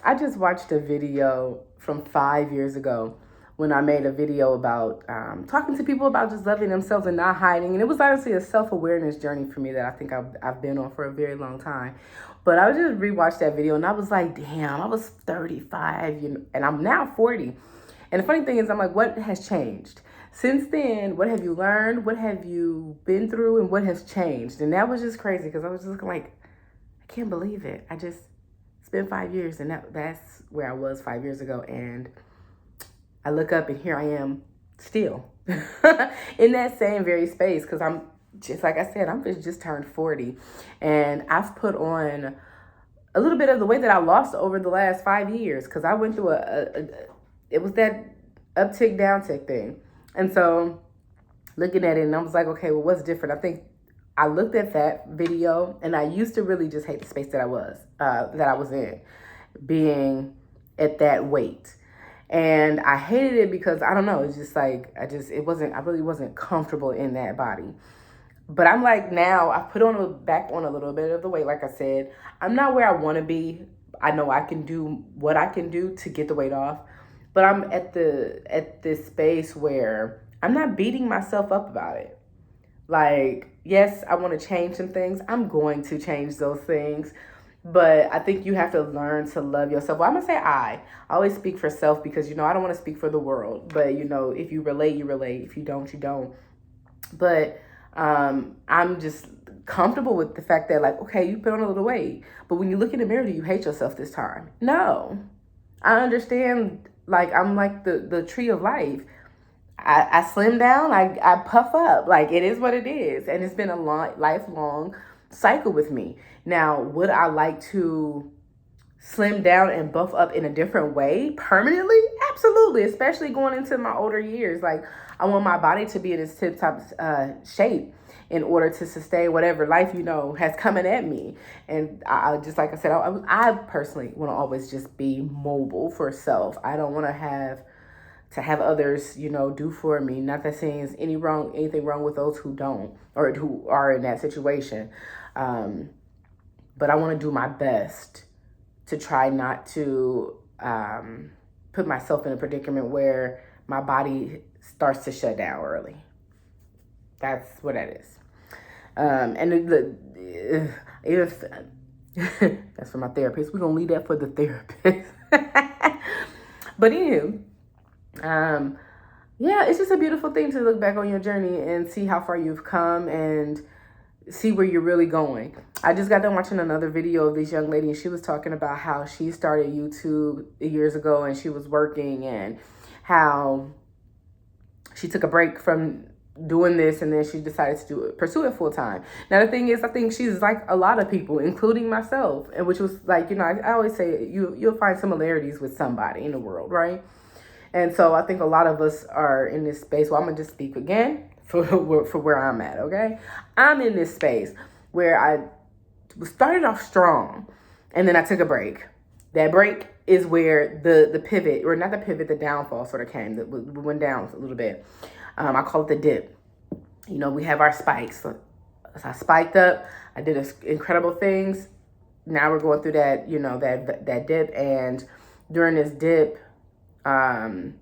I just watched a video from 5 years ago when I made a video about talking to people about just loving themselves and not hiding. And it was honestly a self-awareness journey for me that I think I've been on for a very long time. But I just rewatched that video and I was like, damn, I was 35, and I'm now 40. And the funny thing is, I'm like, what has changed? Since then, what have you learned? What have you been through? And what has changed? And that was just crazy because I was just like, I can't believe it. It's been 5 years, and that's where I was 5 years ago. And I look up, and here I am still in that same very space because I'm just like I said, I'm just turned 40, and I've put on a little bit of the weight that I lost over the last 5 years because I went through it was that uptick, downtick thing. And so looking at it, and I was like, okay, well, what's different? I think I looked at that video, and I used to really just hate the space that I was in, being at that weight. And I hated it because I don't know, it's just like, I really wasn't comfortable in that body. But I'm like, now I've put back on a little bit of the weight. Like I said, I'm not where I want to be. I know I can do what I can do to get the weight off, but I'm at this space where I'm not beating myself up about it. Like, yes, I want to change some things. I'm going to change those things. But I think you have to learn to love yourself. Well, I'm going to say I always speak for self because, I don't want to speak for the world. But, if you relate, you relate. If you don't, you don't. But I'm just comfortable with the fact that, like, okay, you put on a little weight. But when you look in the mirror, do you hate yourself this time? No. I understand, like, I'm like the tree of life. I slim down, I puff up. Like, it is what it is. And it's been a lifelong cycle with me. Now, would I like to slim down and buff up in a different way permanently? Absolutely, especially going into my older years. Like, I want my body to be in its tip-top shape in order to sustain whatever life, has coming at me. And I just, like I said, I personally want to always just be mobile for self. I don't want to have others, do for me. Not that saying there's anything wrong with those who don't or who are in that situation. But I want to do my best to try not to put myself in a predicament where my body starts to shut down early. That's what that is. If that's for my therapist, we're gonna leave that for the therapist. But anywho, yeah, it's just a beautiful thing to look back on your journey and see how far you've come and see where you're really going. I just got done watching another video of this young lady, and she was talking about how she started YouTube years ago and she was working, and how she took a break from doing this and then she decided to pursue it full time. Now, the thing is, I think she's like a lot of people, including myself, and which was like, I always say you'll find similarities with somebody in the world, right? And so I think a lot of us are in this space. Well, I'm going to just speak again for where I'm at, okay? I'm in this space where I started off strong, and then I took a break. That break is where the pivot, or not the pivot, the downfall sort of came. That went down a little bit. I call it the dip. We have our spikes. So I spiked up. I did incredible things. Now we're going through that, that dip. And during this dip, I've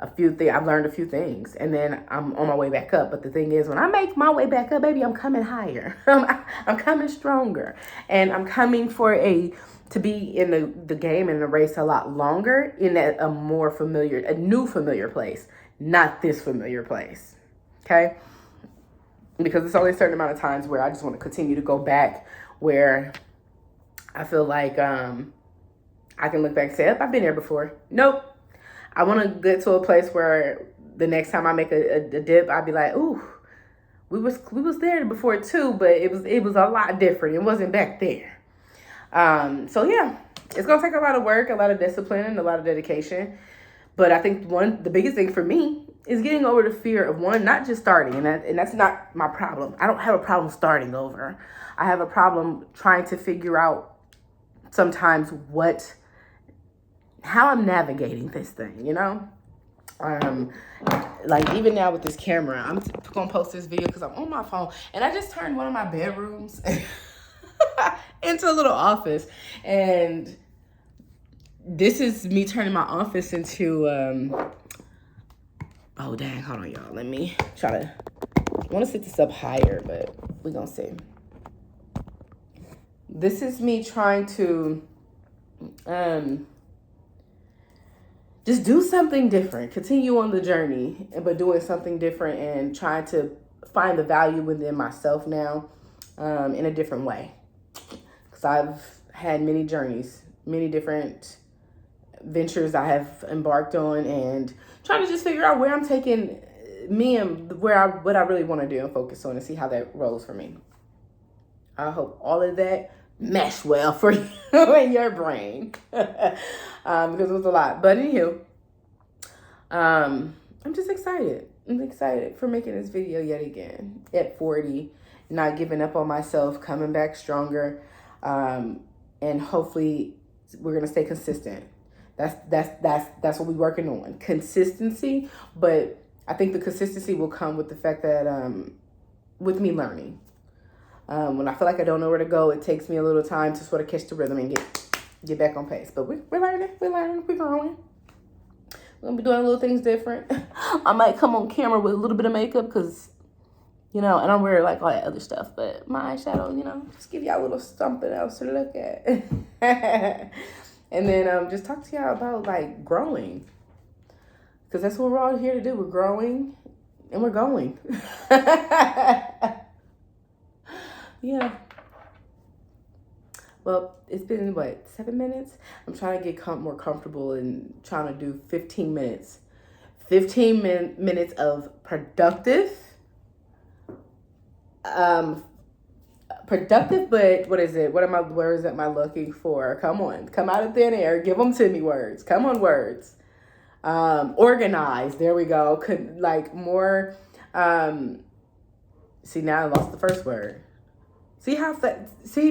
learned a few things, and then I'm on my way back up. But the thing is, when I make my way back up, baby, I'm coming higher. I'm coming stronger, and I'm coming to be in the game and the race a lot longer in a new familiar place, not this familiar place. Okay. Because it's only a certain amount of times where I just want to continue to go back where I feel like, I can look back and say, I've been here before. Nope. I want to get to a place where the next time I make a dip, I'd be like, ooh, we was there before too, but it was a lot different. It wasn't back there. So yeah, it's going to take a lot of work, a lot of discipline, and a lot of dedication. But I think the biggest thing for me is getting over the fear of not just starting. And that's not my problem. I don't have a problem starting over. I have a problem trying to figure out sometimes how I'm navigating this thing, like even now with this camera, I'm gonna post this video because I'm on my phone, and I just turned one of my bedrooms into a little office, and this is me turning my office into, oh dang, hold on y'all. Let me try to, I want to set this up higher, but we're going to see. This is me trying to just do something different, continue on the journey, but doing something different and trying to find the value within myself now in a different way. Because I've had many journeys, many different ventures I have embarked on, and trying to just figure out where I'm taking me and what I really want to do and focus on and see how that rolls for me. I hope all of that mesh well for you and your brain because it was a lot. But anywho, I'm just excited. I'm excited for making this video yet again at 40, not giving up on myself, coming back stronger, and hopefully we're gonna stay consistent. That's what we're working on, consistency. But I think the consistency will come with the fact that with me learning. When I feel like I don't know where to go, it takes me a little time to sort of catch the rhythm and get back on pace. But we're learning, we're growing. We're gonna be doing little things different. I might come on camera with a little bit of makeup because, you know, and I'm wearing like all that other stuff. But my eyeshadow, you know, just give y'all a little something else to look at. And then just talk to y'all about like growing. Because that's what we're all here to do. We're growing and we're going. Yeah. Well, it's been, 7 minutes? I'm trying to get more comfortable and trying to do 15 minutes. 15 minutes of productive. Productive, but what is it? What words am I looking for? Come on. Come out of thin air. Give them to me, words. Come on, words. Organized. There we go. More. See, now I lost the first word. See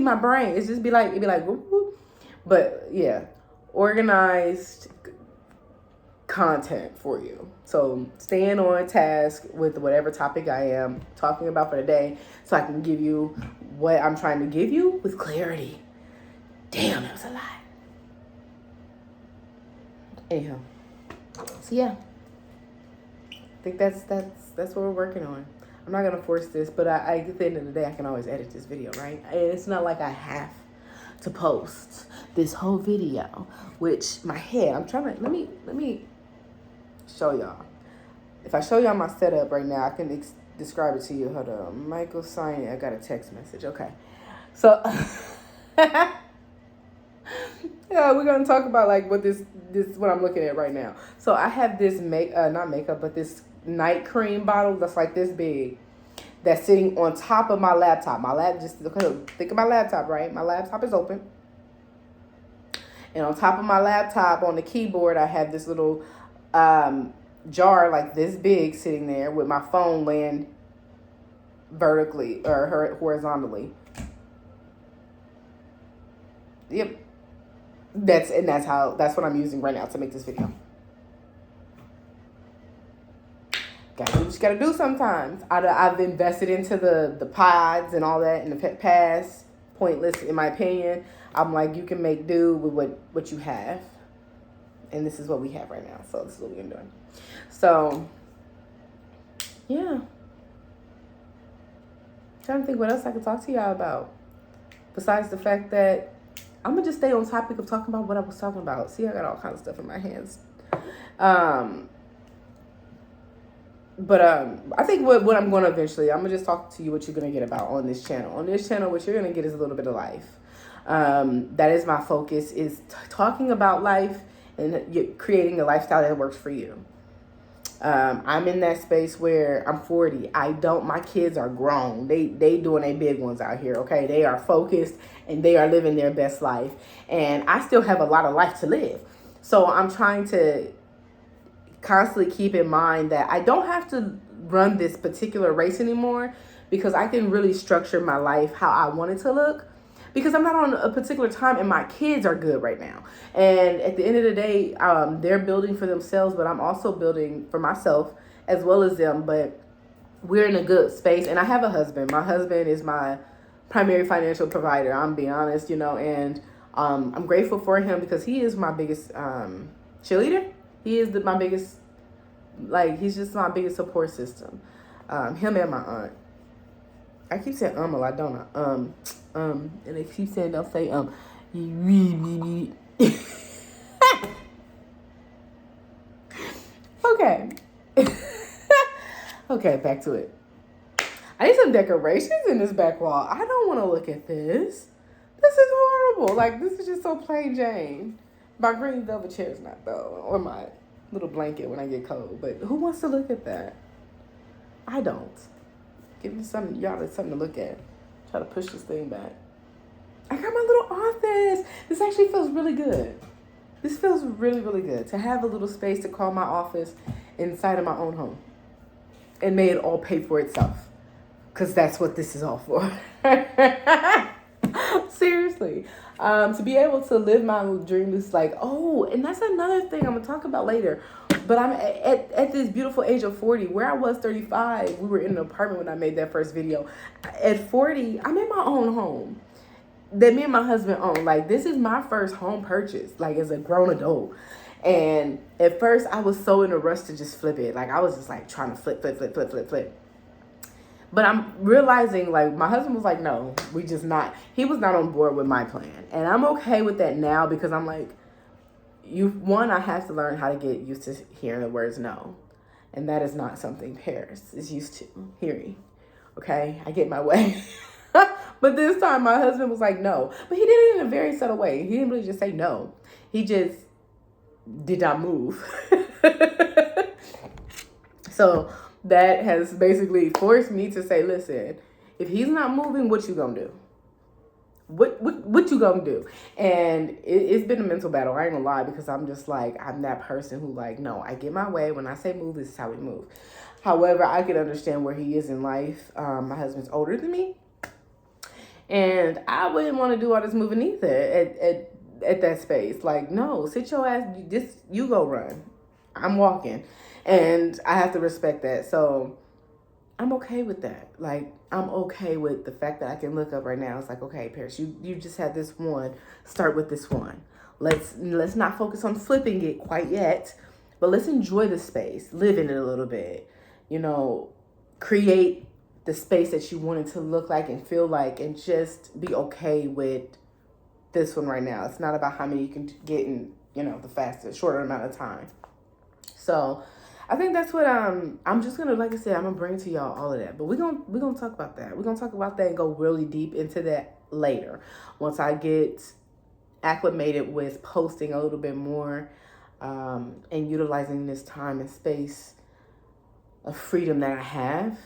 my brain. It's just it'd be like, whoop, whoop. But yeah, organized content for you. So staying on task with whatever topic I am talking about for the day, so I can give you what I'm trying to give you with clarity. Damn, that was a lot. Anyhow, so yeah, I think that's what we're working on. I'm not gonna force this, but I at the end of the day, I can always edit this video, right? It's not like I have to post this whole video, which my head, I'm trying to, let me show y'all. If I show y'all my setup right now, I can describe it to you. Hold on, Michael signing. I got a text message. Okay, so yeah, we're gonna talk about like what what I'm looking at right now. So I have this not makeup, but this night cream bottle that's like this big, that's sitting on top of my laptop. Just think of my laptop, right? My laptop is open, and on top of my laptop on the keyboard, I have this little jar like this big sitting there with my phone laying vertically or horizontally. Yep, that's what I'm using right now to make this video. Gotta do what you gotta do sometimes. I've invested into the pods and all that in the past. Pointless, in my opinion. I'm like, you can make do with what you have. And this is what we have right now. So this is what we're doing. So, yeah. I'm trying to think what else I could talk to y'all about. Besides the fact that I'm going to just stay on topic of talking about what I was talking about. See, I got all kinds of stuff in my hands. But I think what I'm going to eventually, I'm going to just talk to you what you're going to get about on this channel. On this channel, what you're going to get is a little bit of life. That is my focus, is talking about life and creating a lifestyle that works for you. I'm in that space where I'm 40. My kids are grown. They doing their big ones out here, okay? They are focused and they are living their best life. And I still have a lot of life to live. So I'm trying to constantly keep in mind that I don't have to run this particular race anymore, because I can really structure my life how I want it to look, because I'm not on a particular time and my kids are good right now. And at the end of the day, they're building for themselves, but I'm also building for myself as well as them. But we're in a good space, and I have a husband. My husband is my primary financial provider. I'm being honest, and I'm grateful for him because he is my biggest cheerleader. He is my biggest, like, he's just my biggest support system. Him and my aunt. I keep saying a lot, don't I? And they keep saying, they'll say okay. Okay, back to it. I need some decorations in this back wall. I don't want to look at this. This is horrible. Like, this is just so plain Jane. My green velvet chair is not, though. Or my little blanket when I get cold. But who wants to look at that? I don't. Give me something, y'all, something to look at. Try to push this thing back. I got my little office. This actually feels really good. This feels really, really good. To have a little space to call my office inside of my own home. And may it all pay for itself. Because that's what this is all for. Seriously. To be able to live my dream is like, oh, and that's another thing I'm going to talk about later. But I'm at this beautiful age of 40, where I was 35. We were in an apartment when I made that first video. At 40, I'm in my own home that me and my husband own. Like, this is my first home purchase, like, as a grown adult. And at first, I was so in a rush to just flip it. Like, I was just, like, trying to flip. But I'm realizing, like, my husband was like, no, he was not on board with my plan. And I'm okay with that now because I'm like, I have to learn how to get used to hearing the words no. And that is not something Paris is used to hearing. Okay? I get my way. But this time, my husband was like, no. But he did it in a very subtle way. He didn't really just say no. He just did not move. So that has basically forced me to say, listen, if he's not moving, what you gonna do? What you gonna do? And it's been a mental battle. I ain't gonna lie, because I'm just like, I'm that person who, like, no, I get my way. When I say move, this is how we move. However, I can understand where he is in life. My husband's older than me. And I wouldn't want to do all this moving either at that space. Like, no, sit your ass, you go run. I'm walking. And I have to respect that. So I'm okay with that. Like, I'm okay with the fact that I can look up right now. It's like, okay, Paris, you just had this one. Start with this one. Let's not focus on flipping it quite yet. But let's enjoy the space. Live in it a little bit. You know, create the space that you want it to look like and feel like, and just be okay with this one right now. It's not about how many you can get in, the fastest, shorter amount of time. So I think that's what I'm just gonna, like I said, I'm gonna bring to y'all all of that. But we're gonna talk about that. We're gonna talk about that and go really deep into that later. Once I get acclimated with posting a little bit more, and utilizing this time and space of freedom that I have,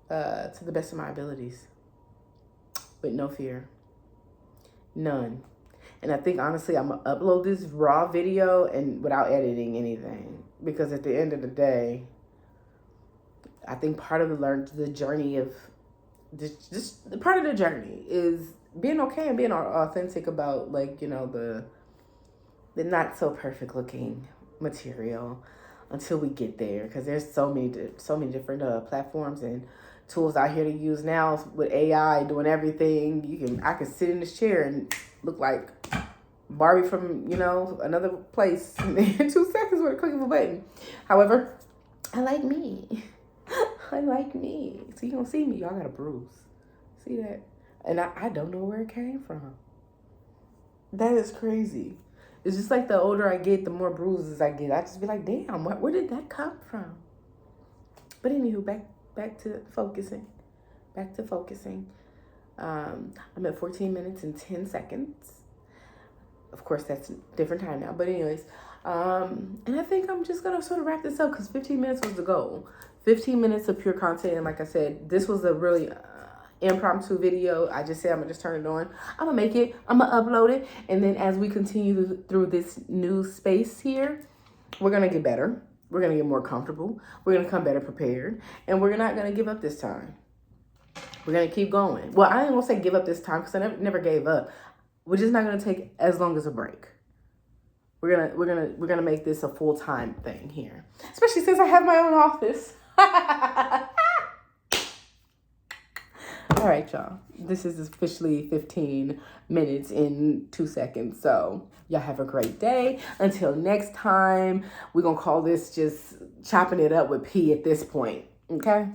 to the best of my abilities, with no fear, none. And I think, honestly, I'm gonna upload this raw video and without editing anything, because at the end of the day, I think part of the journey of just part of the journey is being okay and being authentic about, like, the not so perfect looking material until we get there, because there's so many different platforms and tools out here to use now with AI doing everything. I can sit in this chair and look like Barbie from, another place in 2 seconds with a click of a button. However, I like me. I like me. So you don't see me. Y'all got a bruise. See that? And I don't know where it came from. That is crazy. It's just like the older I get, the more bruises I get. I just be like, damn, where did that come from? But anywho, back to focusing. I'm at 14 minutes and 10 seconds. Of course, that's a different time now. But anyways, and I think I'm just going to sort of wrap this up, because 15 minutes was the goal. 15 minutes of pure content. And like I said, this was a really impromptu video. I just said I'm going to just turn it on. I'm going to make it. I'm going to upload it. And then as we continue through this new space here, we're going to get better. We're going to get more comfortable. We're going to come better prepared. And we're not going to give up this time. We're going to keep going. Well, I ain't going to say give up this time, because I never gave up. We're just not going to take as long as a break. We're gonna make this a full-time thing here. Especially since I have my own office. All right, y'all. This is officially 15 minutes in 2 seconds. So y'all have a great day. Until next time, we're going to call this just chopping it up with P at this point. Okay?